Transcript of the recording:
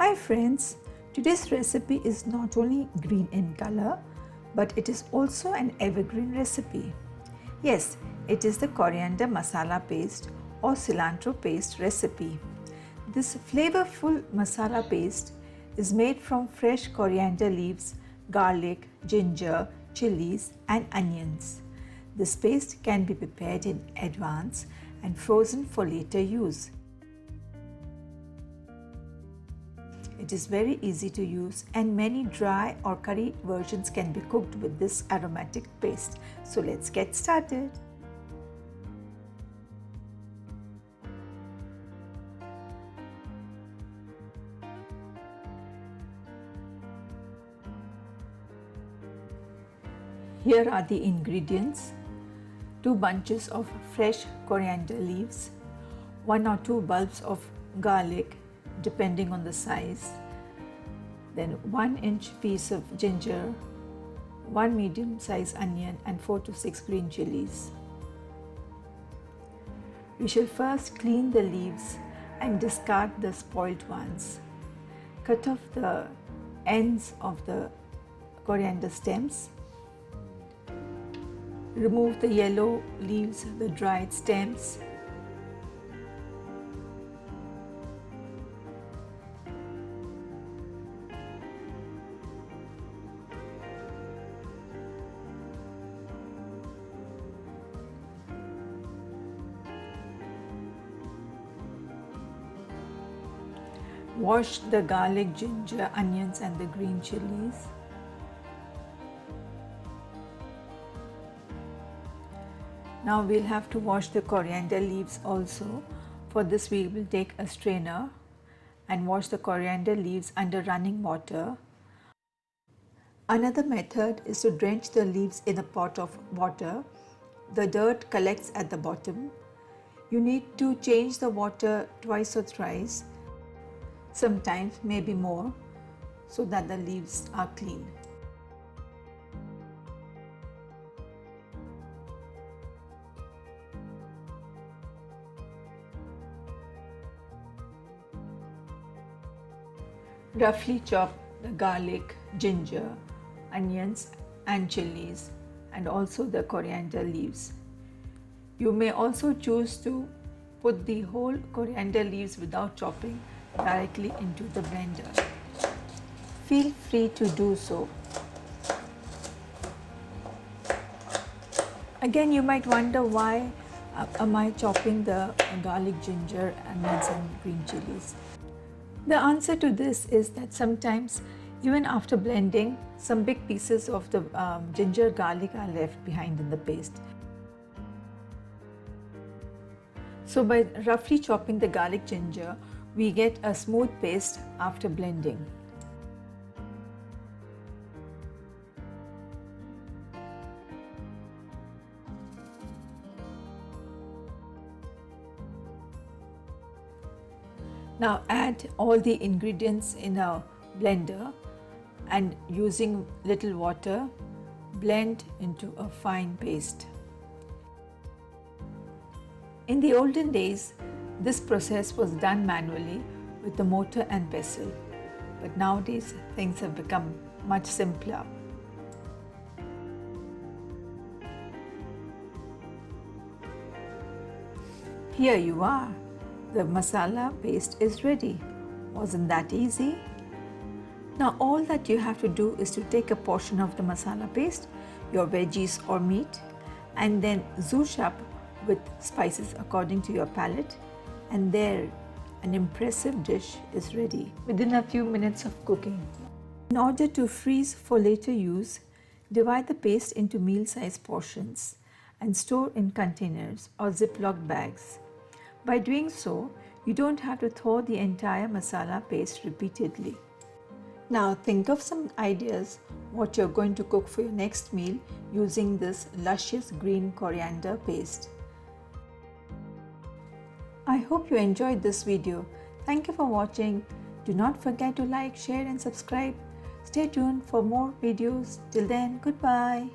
Hi friends, today's recipe is not only green in color, but it is also an evergreen recipe. Yes, it is the Coriander Masala Paste or Cilantro Paste recipe. This flavorful masala paste is made from fresh coriander leaves, garlic, ginger, chilies and onions. This paste can be prepared in advance and frozen for later use. It is very easy to use and many dry or curry versions can be cooked with this aromatic paste. So let's get started. Here are the ingredients: 2 bunches of fresh coriander leaves, 1 or 2 bulbs of garlic depending on the size, then 1-inch piece of ginger, 1 medium-sized onion and 4 to 6 green chilies. We shall first clean the leaves and discard the spoiled ones. Cut off the ends of the coriander stems. Remove the yellow leaves, the dried stems. Wash the garlic, ginger, onions and the green chilies. Now we'll have to wash the coriander leaves also. For this we will take a strainer and wash the coriander leaves under running water. Another method is to drench the leaves in a pot of water. The dirt collects at the bottom. You need to change the water twice or thrice, sometimes maybe more, so that the leaves are clean. Roughly chop the garlic, ginger, onions and chilies and also the coriander leaves. You may also choose to put the whole coriander leaves without chopping directly into the blender. Feel free to do so. Again, you might wonder why am I chopping the garlic, ginger, onions and green chilies. The answer to this is that sometimes even after blending, some big pieces of the ginger garlic are left behind in the paste. So by roughly chopping the garlic ginger, we get a smooth paste after blending. Now add all the ingredients in a blender and using little water, blend into a fine paste. In the olden days, this process was done manually with the mortar and pestle, but nowadays things have become much simpler. Here you are. The masala paste is ready. Wasn't that easy? Now all that you have to do is to take a portion of the masala paste, your veggies or meat, and then zhoosh up with spices according to your palate, and there an impressive dish is ready within a few minutes of cooking. In order to freeze for later use, divide the paste into meal-sized portions and store in containers or Ziploc bags. By doing so, you don't have to thaw the entire masala paste repeatedly. Now think of some ideas what you're going to cook for your next meal using this luscious green coriander paste. I hope you enjoyed this video. Thank you for watching. Do not forget to like, share and subscribe. Stay tuned for more videos. Till then, goodbye.